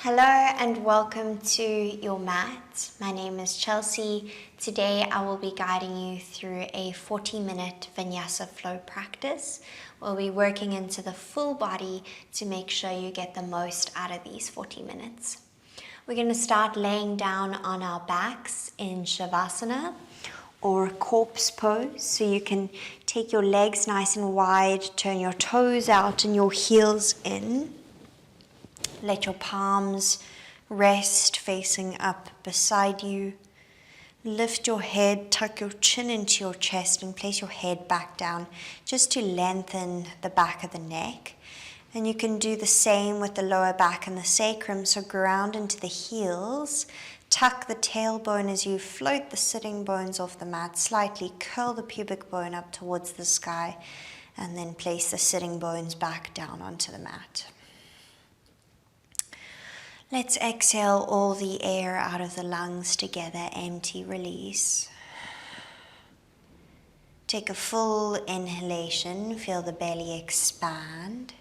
Hello and welcome to your mat. My name is Chelsea. Today I will be guiding you through a 40-minute Vinyasa flow practice. We'll be working into the full body to make sure you get the most out of these 40 minutes. We're going to start laying down on our backs in Shavasana or corpse pose. So you can take your legs nice and wide, turn your toes out and your heels in. Let your palms rest facing up beside you. Lift your head, tuck your chin into your chest and place your head back down just to lengthen the back of the neck. And you can do the same with the lower back and the sacrum, so ground into the heels. Tuck the tailbone as you float the sitting bones off the mat, slightly curl the pubic bone up towards the sky, and then place the sitting bones back down onto the mat. Let's exhale all the air out of the lungs together, empty, release. Take a full inhalation, feel the belly expand.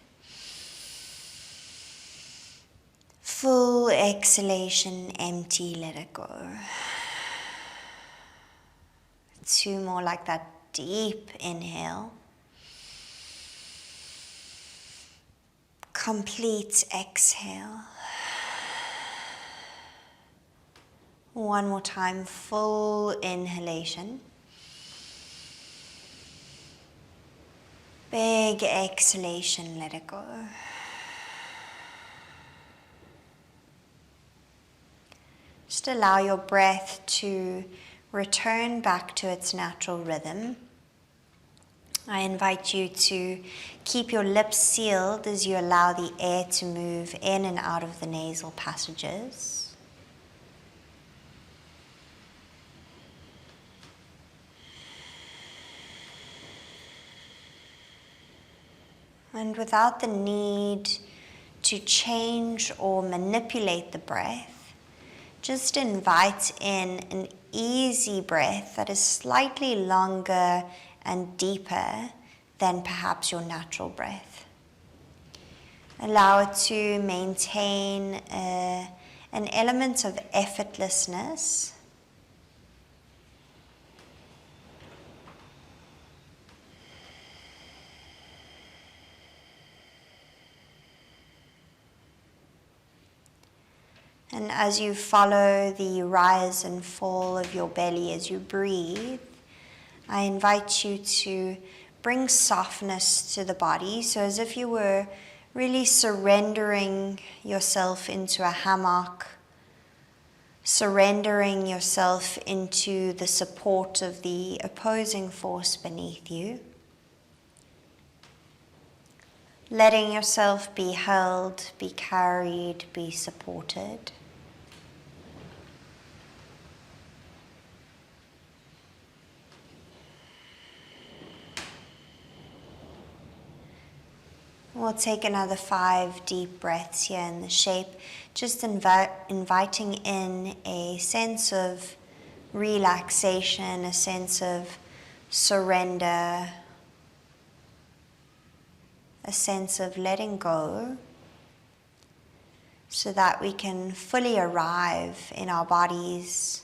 Full exhalation, empty, let it go. Two more like that, deep inhale. Complete exhale. One more time, full inhalation. Big exhalation, let it go. Just allow your breath to return back to its natural rhythm. I invite you to keep your lips sealed as you allow the air to move in and out of the nasal passages. And without the need to change or manipulate the breath, just invite in an easy breath that is slightly longer and deeper than perhaps your natural breath. Allow it to maintain an element of effortlessness. And as you follow the rise and fall of your belly as you breathe, I invite you to bring softness to the body. So as if you were really surrendering yourself into a hammock, surrendering yourself into the support of the opposing force beneath you. Letting yourself be held, be carried, be supported. We'll take another 5 deep breaths here in the shape, just inviting in a sense of relaxation, a sense of surrender, a sense of letting go, so that we can fully arrive in our bodies,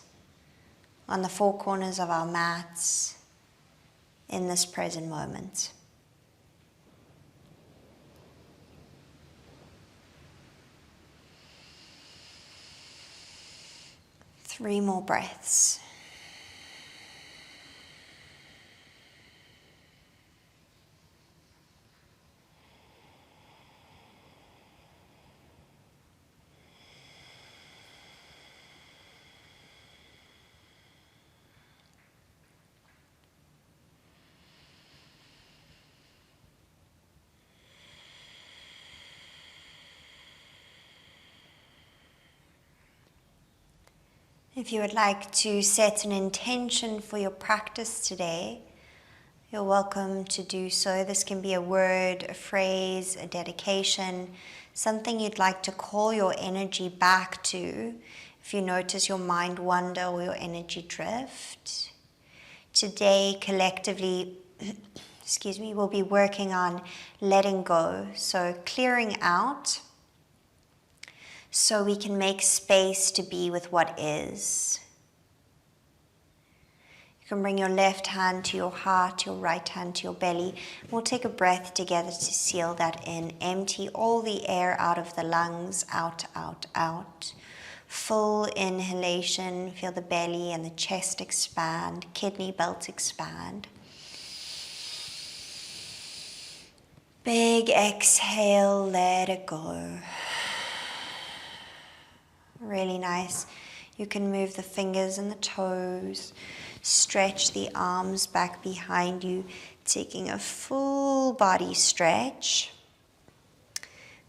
on the 4 corners of our mats, in this present moment. Three more breaths. If you would like to set an intention for your practice today, you're welcome to do so. This can be a word, a phrase, a dedication, something you'd like to call your energy back to if you notice your mind wander or your energy drift. Today, collectively, we'll be working on letting go, so clearing out, so we can make space to be with what is. You can bring your left hand to your heart, your right hand to your belly. We'll take a breath together to seal that in. Empty all the air out of the lungs, out, out, out. Full inhalation, feel the belly and the chest expand, kidney belt expand. Big exhale, let it go. Really nice. You can move the fingers and the toes. Stretch the arms back behind you, taking a full body stretch.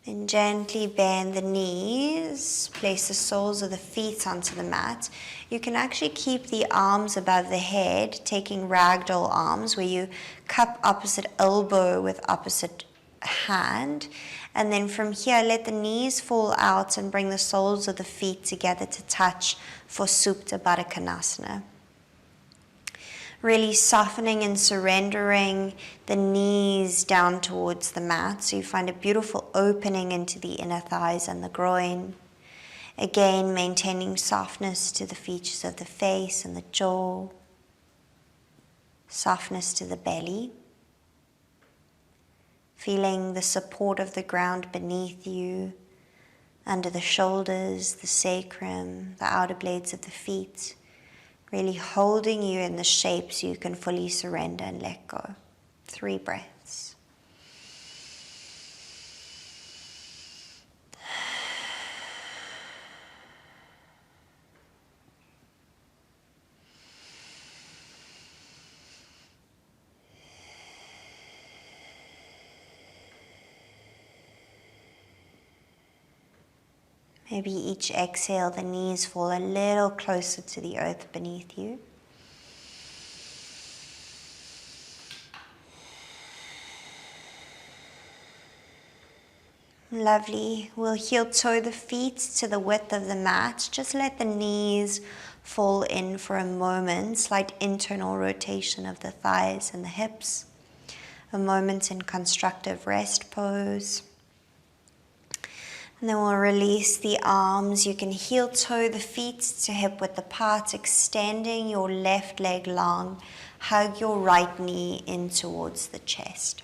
Then gently bend the knees, place the soles of the feet onto the mat. You can actually keep the arms above the head, taking ragdoll arms, where you cup opposite elbow with opposite hand. And then from here, let the knees fall out and bring the soles of the feet together to touch for Supta Baddha Konasana. Really softening and surrendering the knees down towards the mat, so you find a beautiful opening into the inner thighs and the groin. Again, maintaining softness to the features of the face and the jaw. Softness to the belly. Feeling the support of the ground beneath you, under the shoulders, the sacrum, the outer blades of the feet. Really holding you in the shape so you can fully surrender and let go. 3 breaths. Maybe each exhale, the knees fall a little closer to the earth beneath you. Lovely. We'll heel toe the feet to the width of the mat. Just let the knees fall in for a moment. Slight internal rotation of the thighs and the hips. A moment in constructive rest pose. And then we'll release the arms. You can heel toe the feet to hip width apart, extending your left leg long. Hug your right knee in towards the chest.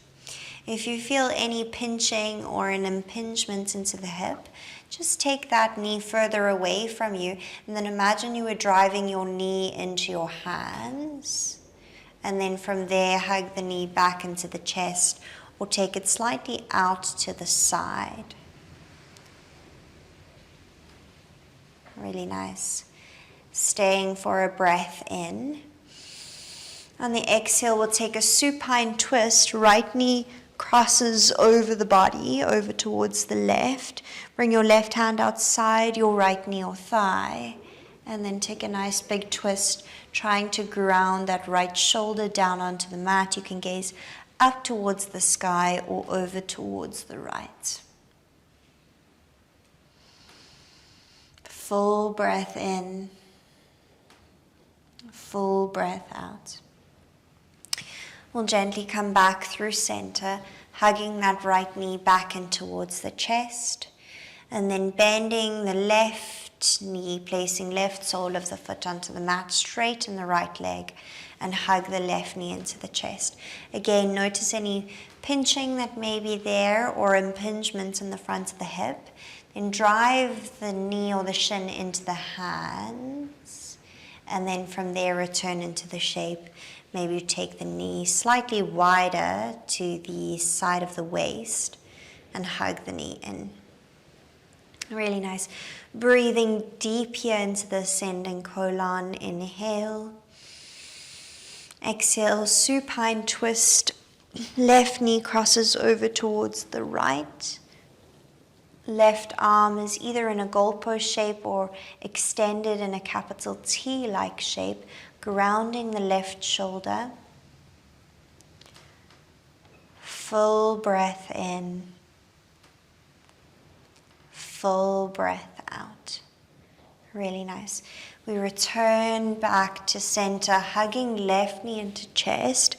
If you feel any pinching or an impingement into the hip, just take that knee further away from you, and then imagine you were driving your knee into your hands. And then from there, hug the knee back into the chest, or take it slightly out to the side. Really nice. Staying for a breath in. On the exhale, we'll take a supine twist. Right knee crosses over the body, over towards the left. Bring your left hand outside your right knee or thigh. And then take a nice big twist, trying to ground that right shoulder down onto the mat. You can gaze up towards the sky or over towards the right. Full breath in, full breath out. We'll gently come back through center, hugging that right knee back in towards the chest, and then bending the left knee, placing left sole of the foot onto the mat, straighten the right leg, and hug the left knee into the chest. Again, notice any pinching that may be there or impingement in the front of the hip. Then drive the knee or the shin into the hands, and then from there return into the shape. Maybe you take the knee slightly wider to the side of the waist and hug the knee in. Really nice. Breathing deep here into the ascending colon. Inhale. Exhale, supine twist. Left knee crosses over towards the right. Left arm is either in a goalpost shape or extended in a capital T-like shape, grounding the left shoulder. Full breath in, full breath out. Really nice. We return back to center, hugging left knee into chest.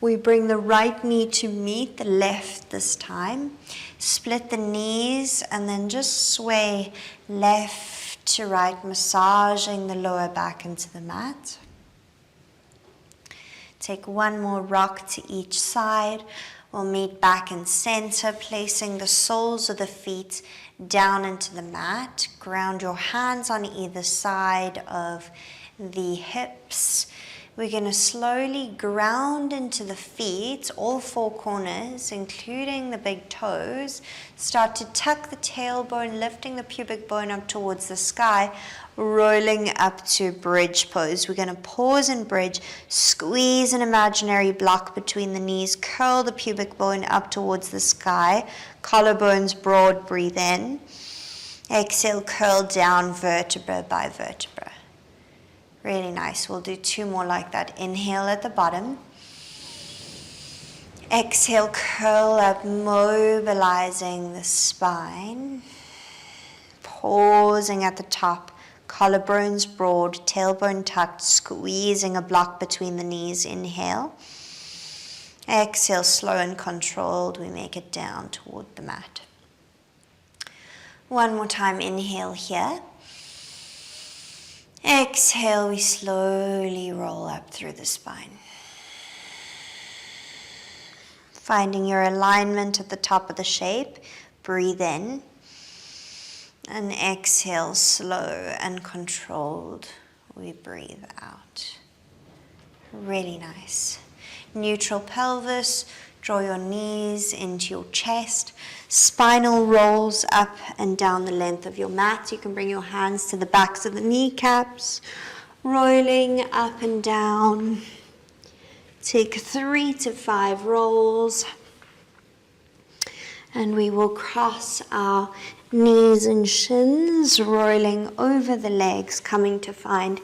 We bring the right knee to meet the left this time. Split the knees and then just sway left to right, massaging the lower back into the mat. Take one more rock to each side. We'll meet back in center, placing the soles of the feet down into the mat. Ground your hands on either side of the hips. We're going to slowly ground into the feet, all four corners, including the big toes. Start to tuck the tailbone, lifting the pubic bone up towards the sky, rolling up to bridge pose. We're going to pause and bridge, squeeze an imaginary block between the knees, curl the pubic bone up towards the sky, collarbones broad, breathe in. Exhale, curl down vertebra by vertebra. Really nice. We'll do two more like that. Inhale at the bottom. Exhale, curl up, mobilizing the spine. Pausing at the top. Collarbones broad, tailbone tucked, squeezing a block between the knees. Inhale. Exhale, slow and controlled. We make it down toward the mat. One more time. Inhale here. Exhale, we slowly roll up through the spine. Finding your alignment at the top of the shape, breathe in. And exhale, slow and controlled, we breathe out. Really nice. Neutral pelvis, draw your knees into your chest. Spinal rolls up and down the length of your mat. You can bring your hands to the backs of the kneecaps, rolling up and down. Take 3 to 5 rolls. And we will cross our knees and shins, rolling over the legs, coming to find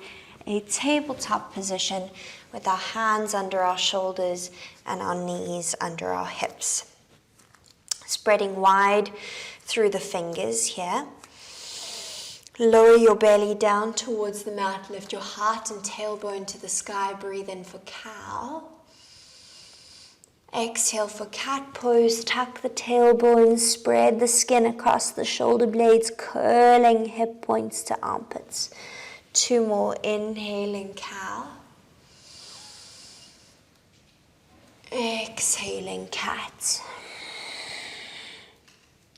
a tabletop position with our hands under our shoulders and our knees under our hips. Spreading wide through the fingers here. Lower your belly down towards the mat. Lift your heart and tailbone to the sky. Breathe in for cow. Exhale for cat pose. Tuck the tailbone. Spread the skin across the shoulder blades. Curling hip points to armpits. 2 more. Inhaling cow. Exhaling cat.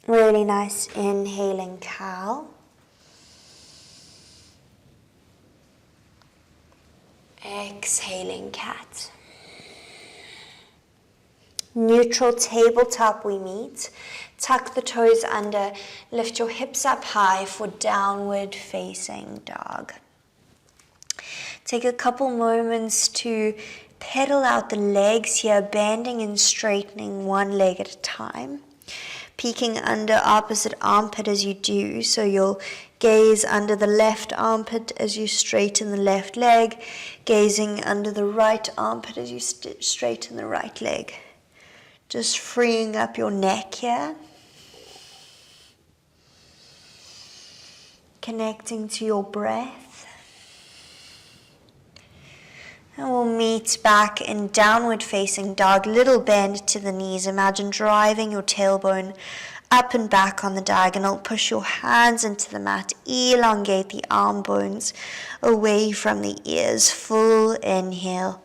Really nice. Inhaling cow. Exhaling cat. Neutral tabletop we meet. Tuck the toes under. Lift your hips up high for downward facing dog. Take a couple moments to pedal out the legs here, bending and straightening one leg at a time. Peeking under opposite armpit as you do, so you'll gaze under the left armpit as you straighten the left leg, gazing under the right armpit as you straighten the right leg. Just freeing up your neck here. Connecting to your breath. And we'll meet back in downward facing dog. Little bend to the knees. Imagine driving your tailbone up and back on the diagonal. Push your hands into the mat. Elongate the arm bones away from the ears. Full inhale.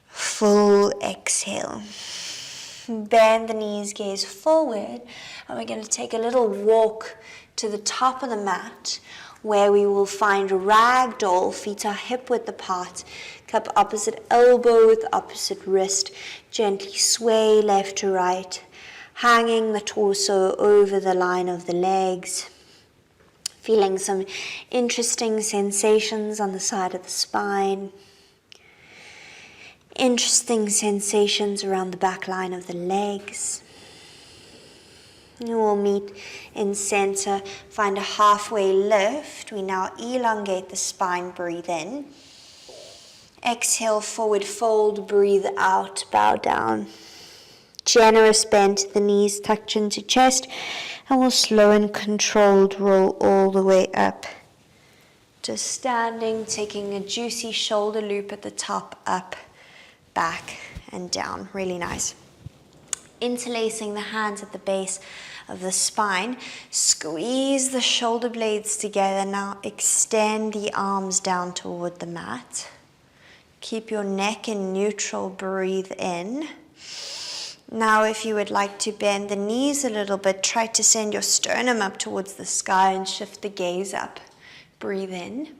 Full exhale. Bend the knees, gaze forward. And we're going to take a little walk to the top of the mat, where we will find ragdoll. Feet are hip width apart. Cup opposite elbow with opposite wrist. Gently sway left to right, hanging the torso over the line of the legs. Feeling some interesting sensations on the side of the spine. Interesting sensations around the back line of the legs. And we'll meet in center, find a halfway lift. We now elongate the spine, breathe in. Exhale, forward fold, breathe out, bow down. Generous bend to the knees, tuck chin to chest, and we'll slow and controlled roll all the way up Just standing, taking a juicy shoulder loop at the top, up, back, and down. Really nice. Interlacing the hands at the base of the spine. Squeeze the shoulder blades together. Now extend the arms down toward the mat. Keep your neck in neutral. Breathe in. Now if you would like to bend the knees a little bit, try to send your sternum up towards the sky and shift the gaze up. Breathe in.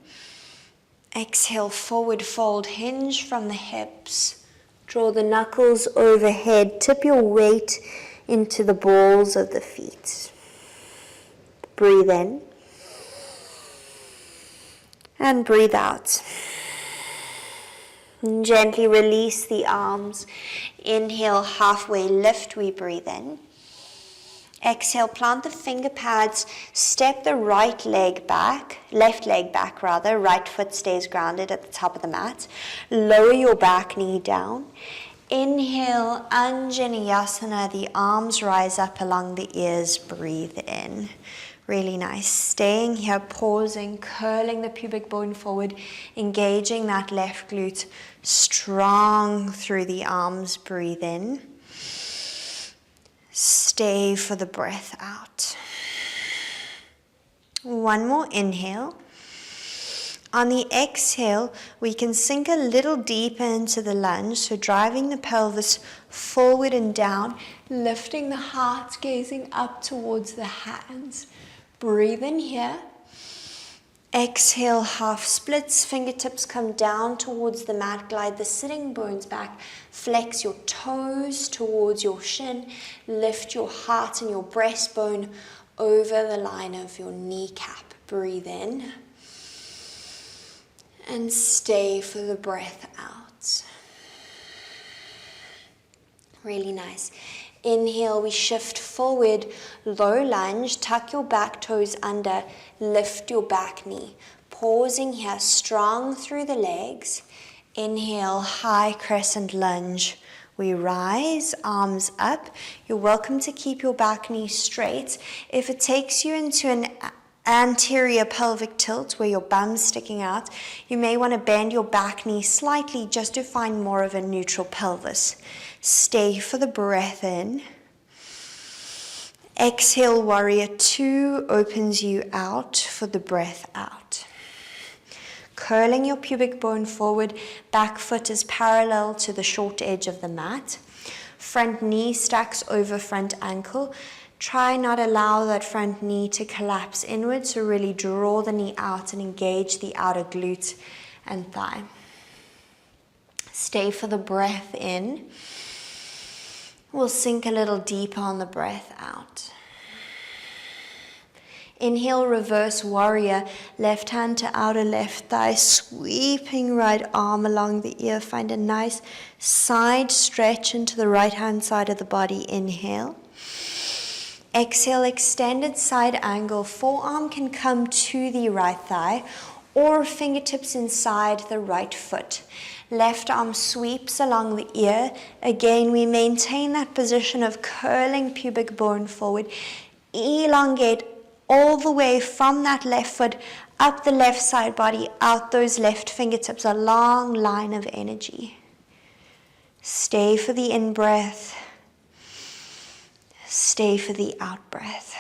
Exhale, forward fold, hinge from the hips. Draw the knuckles overhead. Tip your weight into the balls of the feet. Breathe in. And breathe out. And gently release the arms. Inhale, halfway lift, we breathe in. Exhale, plant the finger pads, step the left leg back, right foot stays grounded at the top of the mat. Lower your back knee down. Inhale, Anjaneyasana, the arms rise up along the ears, breathe in. Really nice. Staying here, pausing, curling the pubic bone forward, engaging that left glute, strong through the arms, breathe in. Stay for the breath out. One more inhale. On the exhale, we can sink a little deeper into the lunge, so driving the pelvis forward and down, lifting the heart, gazing up towards the hands. Breathe in here. Exhale, half splits, fingertips come down towards the mat, glide the sitting bones back, flex your toes towards your shin, lift your heart and your breastbone over the line of your kneecap. Breathe in and stay for the breath out. Really nice. Inhale, we shift forward, low lunge, tuck your back toes under, lift your back knee. Pausing here, strong through the legs. Inhale, high crescent lunge. We rise, arms up. You're welcome to keep your back knee straight. If it takes you into an anterior pelvic tilt where your bum's sticking out, you may want to bend your back knee slightly just to find more of a neutral pelvis. Stay for the breath in. Exhale, warrior two opens you out for the breath out. Curling your pubic bone forward, back foot is parallel to the short edge of the mat. Front knee stacks over front ankle. Try not allow that front knee to collapse inward, so really draw the knee out and engage the outer glute and thigh. Stay for the breath in. We'll sink a little deeper on the breath out. Inhale, reverse warrior, left hand to outer left thigh, sweeping right arm along the ear. Find a nice side stretch into the right hand side of the body. Inhale. Exhale, extended side angle. Forearm can come to the right thigh or fingertips inside the right foot. Left arm sweeps along the ear. Again, we maintain that position of curling pubic bone forward. Elongate all the way from that left foot, up the left side body, out those left fingertips, a long line of energy. Stay for the in-breath. Stay for the out-breath.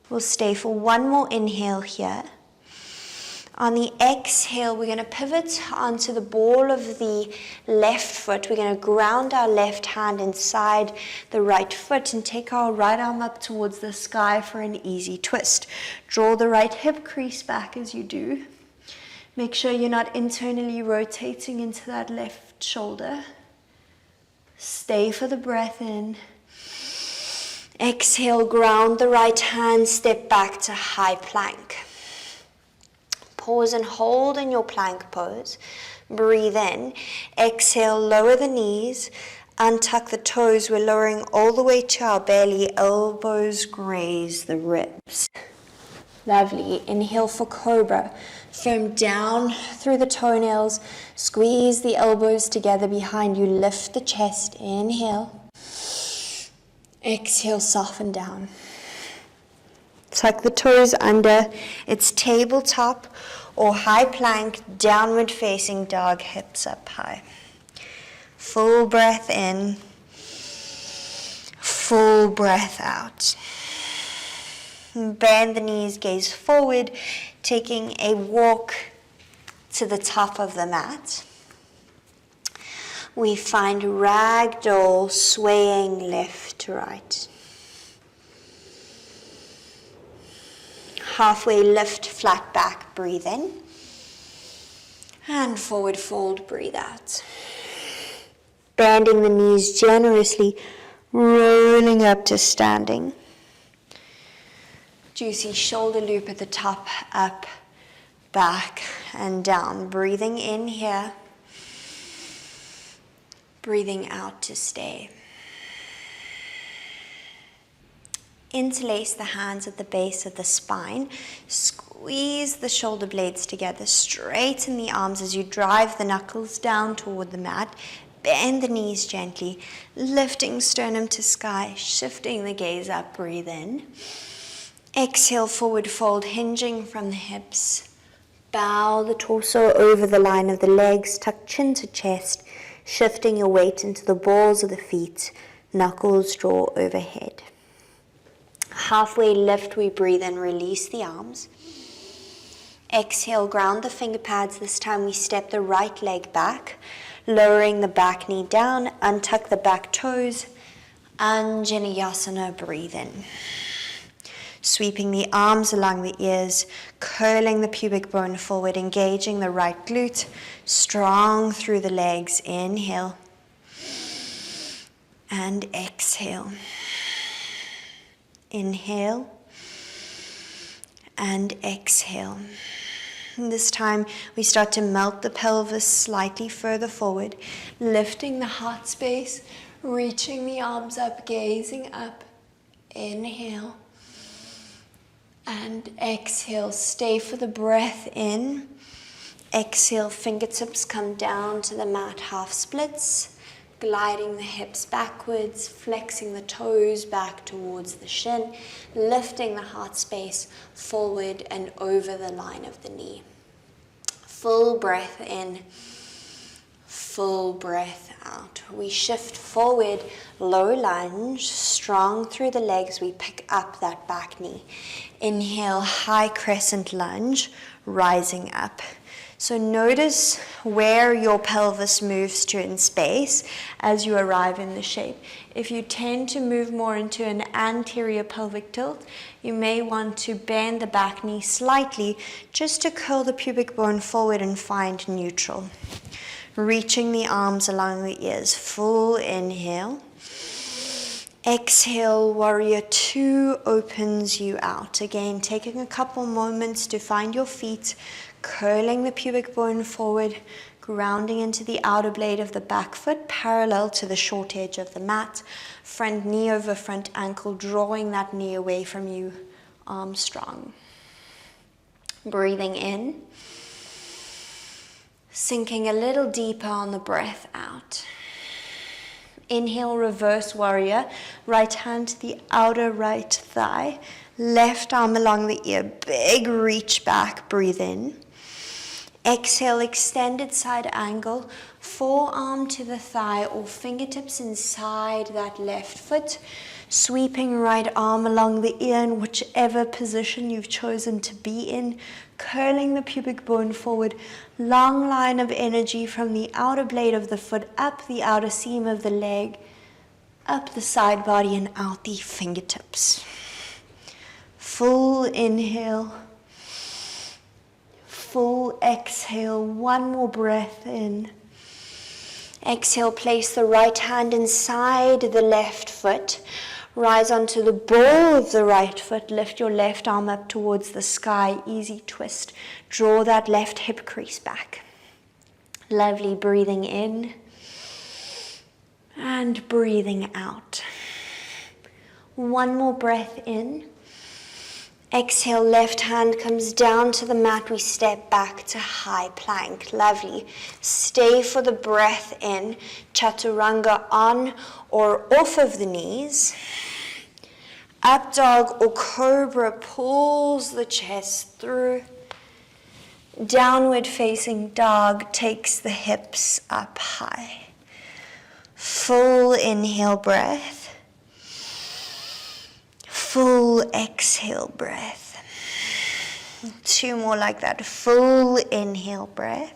We'll stay for one more inhale here. On the exhale, we're going to pivot onto the ball of the left foot. We're going to ground our left hand inside the right foot and take our right arm up towards the sky for an easy twist. Draw the right hip crease back as you do. Make sure you're not internally rotating into that left shoulder. Stay for the breath in. Exhale, ground the right hand, step back to high plank. Pause and hold in your plank pose. Breathe in. Exhale, lower the knees, untuck the toes. We're lowering all the way to our belly. Elbows graze the ribs. Lovely. Inhale for cobra. Firm down through the toenails. Squeeze the elbows together behind you. Lift the chest. Inhale. Exhale, soften down. Tuck the toes under. It's tabletop or high plank, downward facing dog, hips up high. Full breath in, full breath out. Bend the knees, gaze forward, taking a walk to the top of the mat. We find ragdoll, swaying left to right. Halfway lift, flat back, breathe in. And forward fold, breathe out. Bending the knees generously, rolling up to standing. Juicy shoulder loop at the top, up, back, and down. Breathing in here. Breathing out to stay. Interlace the hands at the base of the spine. Squeeze the shoulder blades together. Straighten the arms as you drive the knuckles down toward the mat. Bend the knees gently. Lifting sternum to sky. Shifting the gaze up. Breathe in. Exhale, forward fold, hinging from the hips. Bow the torso over the line of the legs. Tuck chin to chest. Shifting your weight into the balls of the feet. Knuckles draw overhead. Halfway lift, we breathe in, release the arms. Exhale, ground the finger pads. This time we step the right leg back, lowering the back knee down, untuck the back toes. Vinyasa, breathe in. Sweeping the arms along the ears, curling the pubic bone forward, engaging the right glute, strong through the legs. Inhale and exhale. Inhale and exhale. And this time we start to melt the pelvis slightly further forward, lifting the heart space, reaching the arms up, gazing up. Inhale and exhale. Stay for the breath in. Exhale, fingertips come down to the mat, half splits. Gliding the hips backwards, flexing the toes back towards the shin, lifting the heart space forward and over the line of the knee. Full breath in, full breath out. We shift forward, low lunge, strong through the legs. We pick up that back knee. Inhale, high crescent lunge, rising up. So notice where your pelvis moves to in space as you arrive in the shape. If you tend to move more into an anterior pelvic tilt, you may want to bend the back knee slightly just to curl the pubic bone forward and find neutral. Reaching the arms along the ears. Full inhale. Exhale, warrior two opens you out. Again, taking a couple moments to find your feet, curling the pubic bone forward, grounding into the outer blade of the back foot, parallel to the short edge of the mat. Front knee over front ankle, drawing that knee away from you, arms strong. Breathing in, sinking a little deeper on the breath out. Inhale, reverse warrior, right hand to the outer right thigh, left arm along the ear, big reach back, breathe in. Exhale, extended side angle, forearm to the thigh or fingertips inside that left foot, sweeping right arm along the ear in whichever position you've chosen to be in, curling the pubic bone forward, long line of energy from the outer blade of the foot, up the outer seam of the leg, up the side body and out the fingertips. Full inhale. Full exhale, one more breath in. Exhale, place the right hand inside the left foot. Rise onto the ball of the right foot. Lift your left arm up towards the sky. Easy twist. Draw that left hip crease back. Lovely, breathing in and breathing out. One more breath in. Exhale, left hand comes down to the mat. We step back to high plank. Lovely. Stay for the breath in. Chaturanga on or off of the knees. Up dog or cobra pulls the chest through. Downward facing dog takes the hips up high. Full inhale breath. Full exhale breath. 2 more like that. Full inhale breath.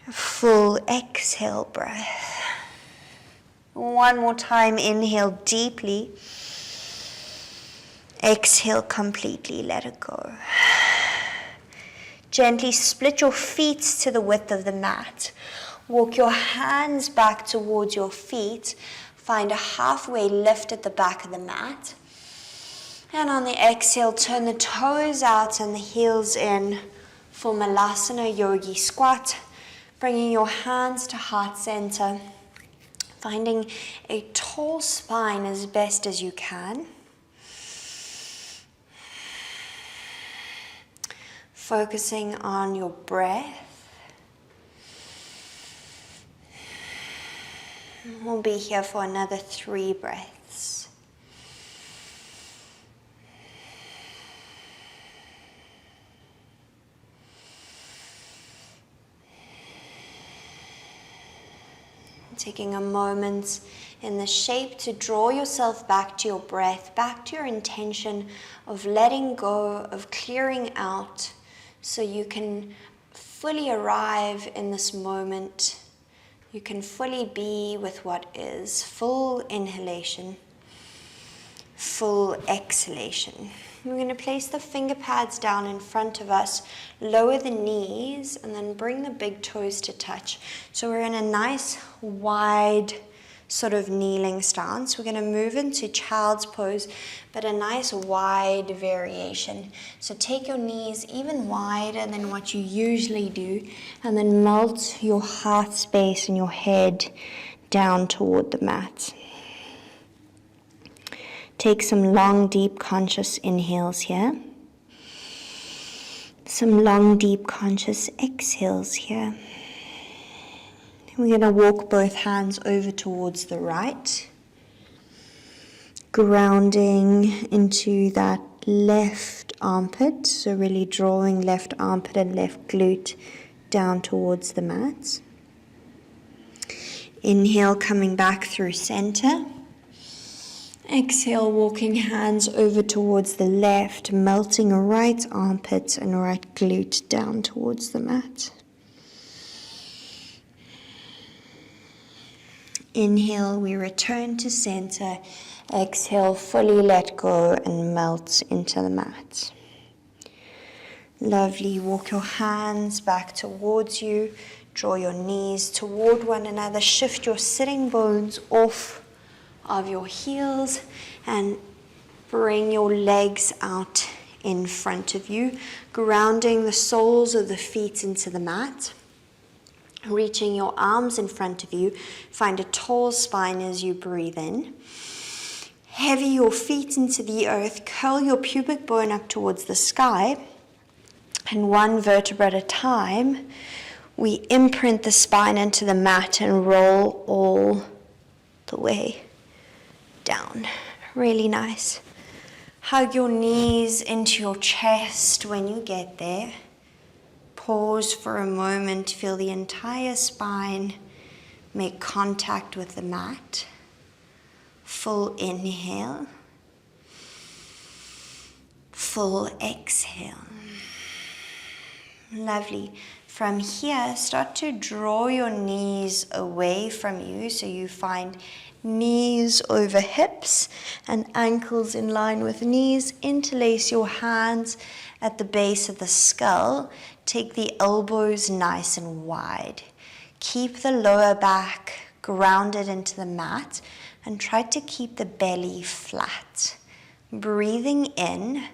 Full exhale breath. 1 more time. Inhale deeply. Exhale completely. Let it go. Gently split your feet to the width of the mat. Walk your hands back towards your feet. Find a halfway lift at the back of the mat. And on the exhale, turn the toes out and the heels in for Malasana Yogi Squat. Bringing your hands to heart center. Finding a tall spine as best as you can. Focusing on your breath. We'll be here for another 3 breaths. Taking a moment in the shape to draw yourself back to your breath, back to your intention of letting go, of clearing out, so you can fully arrive in this moment. You can fully be with what is. Full inhalation, full exhalation. We're going to place the finger pads down in front of us, lower the knees, and then bring the big toes to touch. So we're in a nice wide sort of kneeling stance. We're going to move into child's pose, but a nice wide variation. So take your knees even wider than what you usually do, and then melt your heart space and your head down toward the mat. Take some long, deep, conscious inhales here. Some long, deep, conscious exhales here. We're going to walk both hands over towards the right, grounding into that left armpit, so really drawing left armpit and left glute down towards the mat. Inhale, coming back through center. Exhale, walking hands over towards the left, melting right armpit and right glute down towards the mat. Inhale, we return to center. Exhale, fully let go and melt into the mat. Lovely. Walk your hands back towards you. Draw your knees toward one another. Shift your sitting bones off of your heels and bring your legs out in front of you, grounding the soles of the feet into the mat. Reaching your arms in front of you, find a tall spine as you breathe in. Heavy your feet into the earth, curl your pubic bone up towards the sky, and 1 vertebra at a time, we imprint the spine into the mat and roll all the way down. Really nice. Hug your knees into your chest when you get there. Pause for a moment, feel the entire spine make contact with the mat. Full inhale. Full exhale. Lovely. From here, start to draw your knees away from you so you find knees over hips and ankles in line with knees. Interlace your hands at the base of the skull. Take the elbows nice and wide. Keep the lower back grounded into the mat and try to keep the belly flat. Breathing in.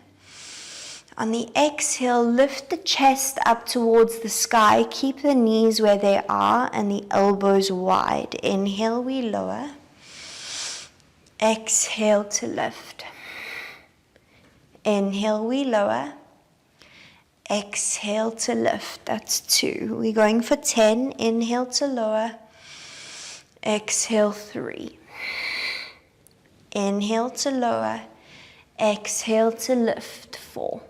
On the exhale, lift the chest up towards the sky. Keep the knees where they are and the elbows wide. Inhale, we lower. Exhale to lift. Inhale, we lower. Exhale to lift. That's 2. We're going for 10. Inhale to lower. Exhale 3. Inhale to lower. Exhale to lift. 4.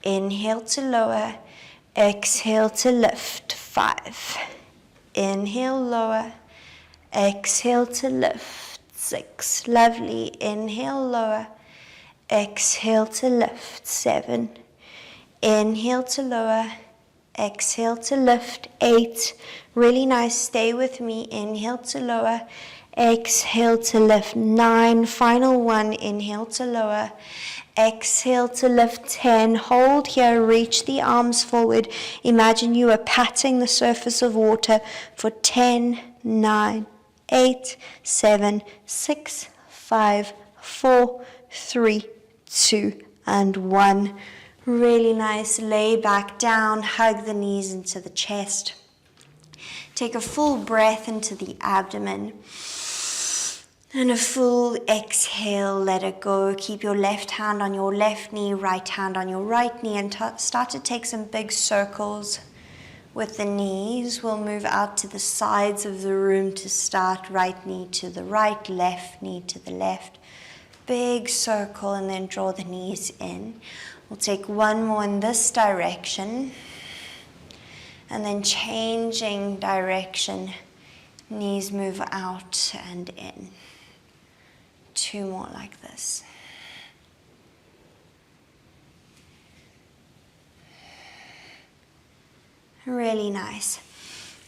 Inhale to lower. Exhale to lift. 5. Inhale, lower. Exhale to lift. 6. Lovely. Inhale, lower. Exhale to lift. 7. Inhale to lower. Exhale to lift. 8. Really nice. Stay with me. Inhale to lower. Exhale to lift. 9. Final one. Inhale to lower. Exhale to lift. 10. Hold here. Reach the arms forward. Imagine you are patting the surface of water for 10, 9, 8, 7, 6, 5, 4, 3, 2, and 1. Really nice. Lay back down. Hug the knees into the chest. Take a full breath into the abdomen. And a full exhale, let it go. Keep your left hand on your left knee, right hand on your right knee, and start to take some big circles with the knees. We'll move out to the sides of the room to start. Right knee to the right, left knee to the left. Big circle, and then draw the knees in. We'll take one more in this direction, and then changing direction, knees move out and in. 2 more like this. Really nice.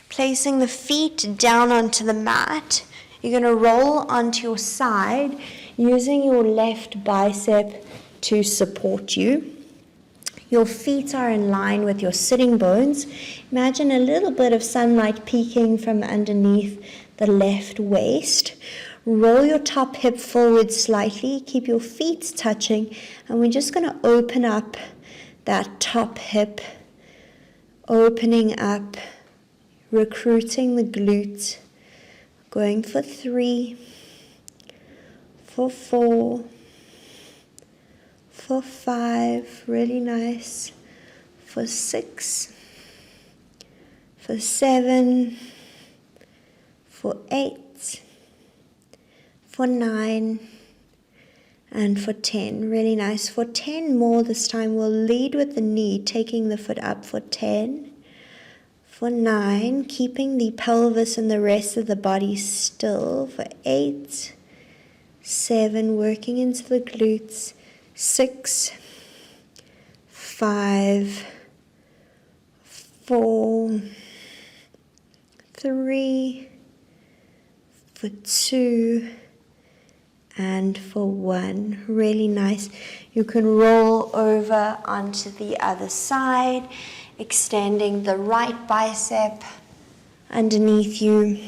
Placing the feet down onto the mat, you're going to roll onto your side using your left bicep to support you. Your feet are in line with your sitting bones. Imagine a little bit of sunlight peeking from underneath the left waist. Roll your top hip forward slightly. Keep your feet touching. And we're just going to open up that top hip. Opening up, recruiting the glute. Going for 3, for 4, for 5, really nice, for 6, for 7, for 8, for 9, and for 10, really nice. For 10 more this time, we'll lead with the knee, taking the foot up for 10, for 9, keeping the pelvis and the rest of the body still, for 8, 7, working into the glutes, 6, 5, 4, 3, for 2, and for 1. Really nice. You can roll over onto the other side, extending the right bicep underneath you,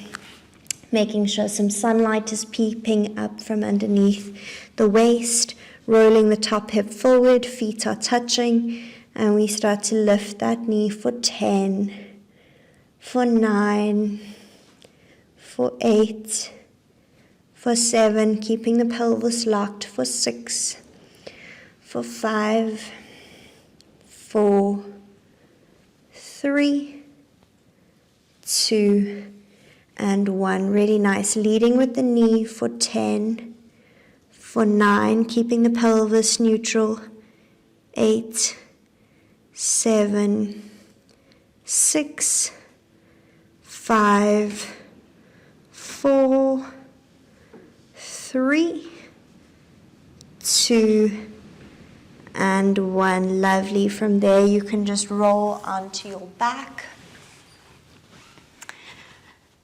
making sure some sunlight is peeping up from underneath the waist, rolling the top hip forward, feet are touching, and we start to lift that knee for 10, for 9, for 8, for 7, keeping the pelvis locked, for 6, for 5, 4, 3, 2, and 1. Really nice. Leading with the knee for 10, for 9, keeping the pelvis neutral, 8, 7, 6, 5, 4, 3, 2, and 1. Lovely. From there, you can just roll onto your back,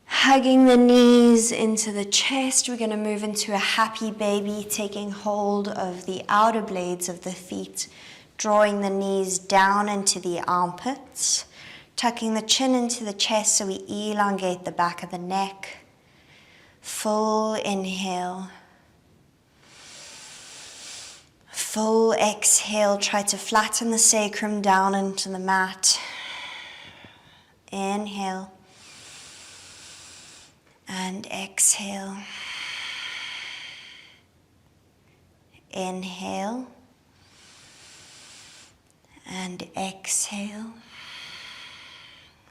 hugging the knees into the chest. We're going to move into a happy baby, taking hold of the outer blades of the feet, drawing the knees down into the armpits, tucking the chin into the chest so we elongate the back of the neck. Full inhale. Full exhale. Try to flatten the sacrum down into the mat. Inhale. And exhale. Inhale. And exhale.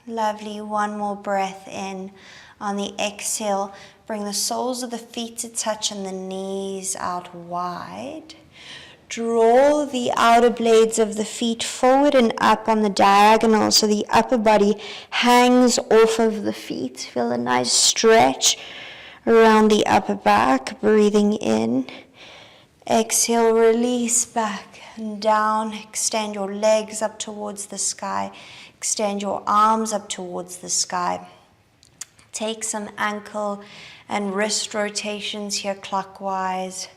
Lovely. One more breath in. On the exhale, Bring the soles of the feet to touch and the knees out wide. Draw the outer blades of the feet forward and up on the diagonal so the upper body hangs off of the feet. Feel a nice stretch around the upper back. Breathing in. Exhale, release back and down. Extend your legs up towards the sky. Extend your arms up towards the sky. Take some ankle and wrist rotations here clockwise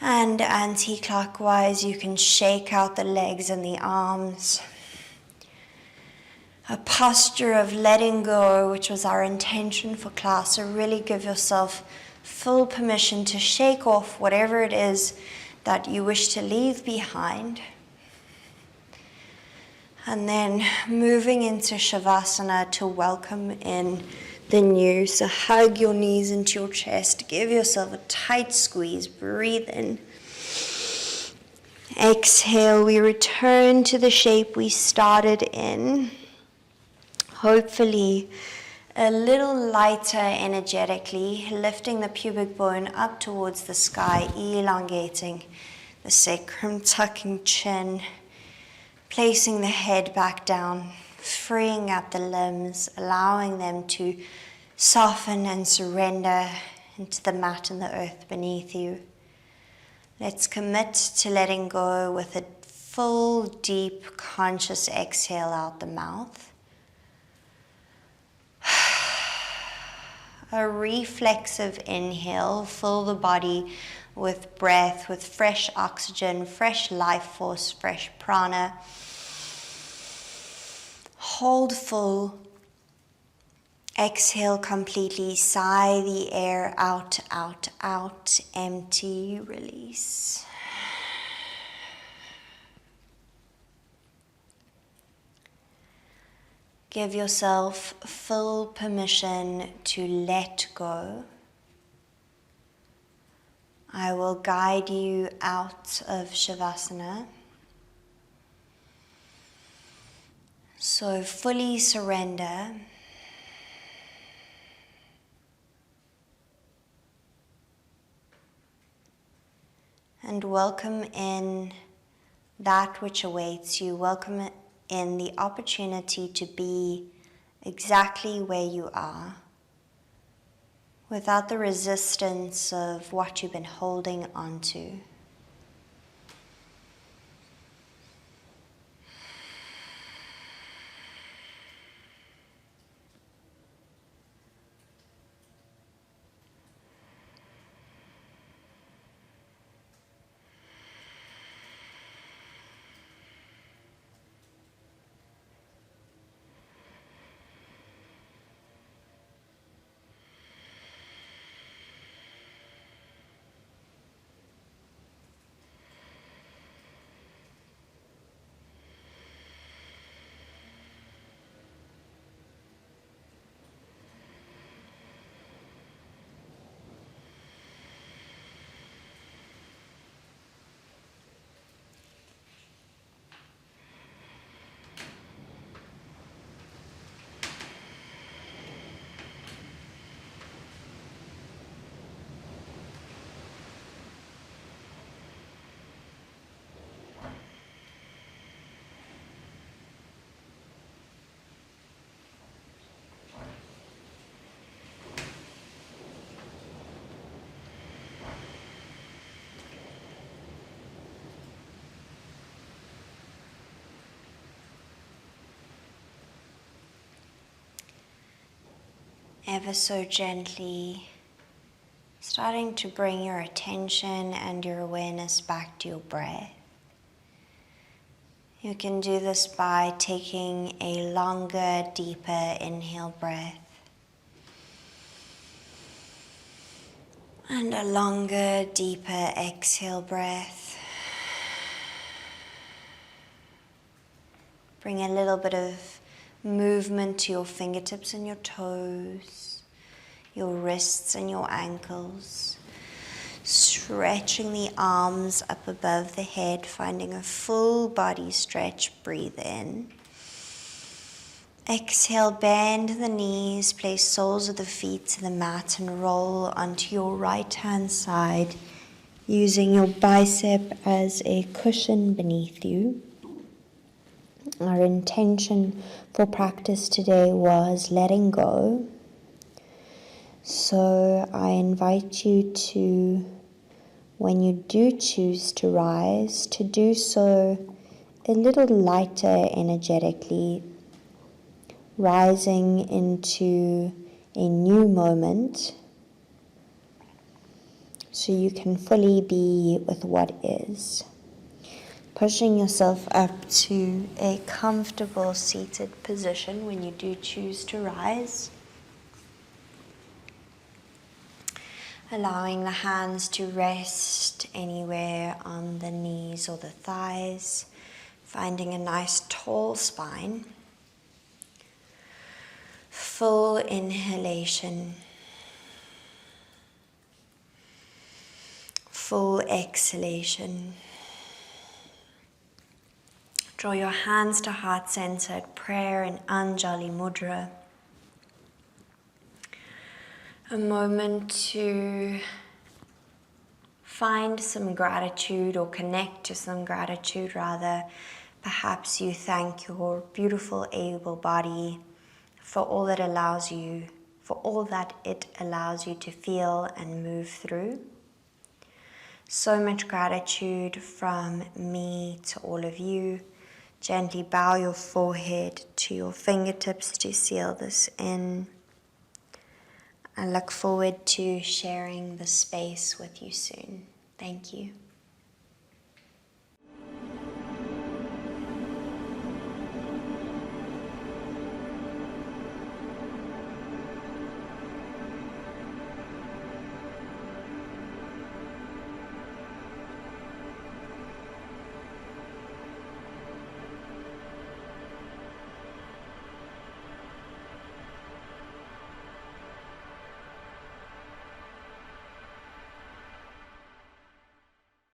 and anti-clockwise. You can shake out the legs and the arms. A posture of letting go, which was our intention for class. So really give yourself full permission to shake off whatever it is that you wish to leave behind. And then moving into Shavasana to welcome in the new. So hug your knees into your chest. Give yourself a tight squeeze. Breathe in. Exhale. We return to the shape we started in. Hopefully a little lighter energetically, lifting the pubic bone up towards the sky, elongating the sacrum, tucking chin, placing the head back down, freeing up the limbs, allowing them to soften and surrender into the mat and the earth beneath you. Let's commit to letting go with a full, deep, conscious exhale out the mouth. A reflexive inhale, fill the body with breath, with fresh oxygen, fresh life force, fresh prana. Hold full. Exhale completely. Sigh the air out, out, out. Empty, release. Give yourself full permission to let go. I will guide you out of Shavasana. So fully surrender. And welcome in that which awaits you. Welcome in the opportunity to be exactly where you are, without the resistance of what you've been holding onto. Ever so gently, starting to bring your attention and your awareness back to your breath. You can do this by taking a longer, deeper inhale breath and a longer, deeper exhale breath. Bring a little bit of movement to your fingertips and your toes, your wrists and your ankles. Stretching the arms up above the head, finding a full body stretch. Breathe in. Exhale, bend the knees, place soles of the feet to the mat and roll onto your right hand side using your bicep as a cushion beneath you. Our intention for practice today was letting go. So I invite you to, when you do choose to rise, to do so a little lighter energetically, rising into a new moment so you can fully be with what is. Pushing yourself up to a comfortable seated position when you do choose to rise. Allowing the hands to rest anywhere on the knees or the thighs. Finding a nice tall spine. Full inhalation. Full exhalation. Draw your hands to heart center at prayer in Anjali Mudra. A moment to find some gratitude or connect to some gratitude rather. Perhaps you thank your beautiful, able body for all that allows you, for all that it allows you to feel and move through. So much gratitude from me to all of you. Gently bow your forehead to your fingertips to seal this in. I look forward to sharing the space with you soon. Thank you.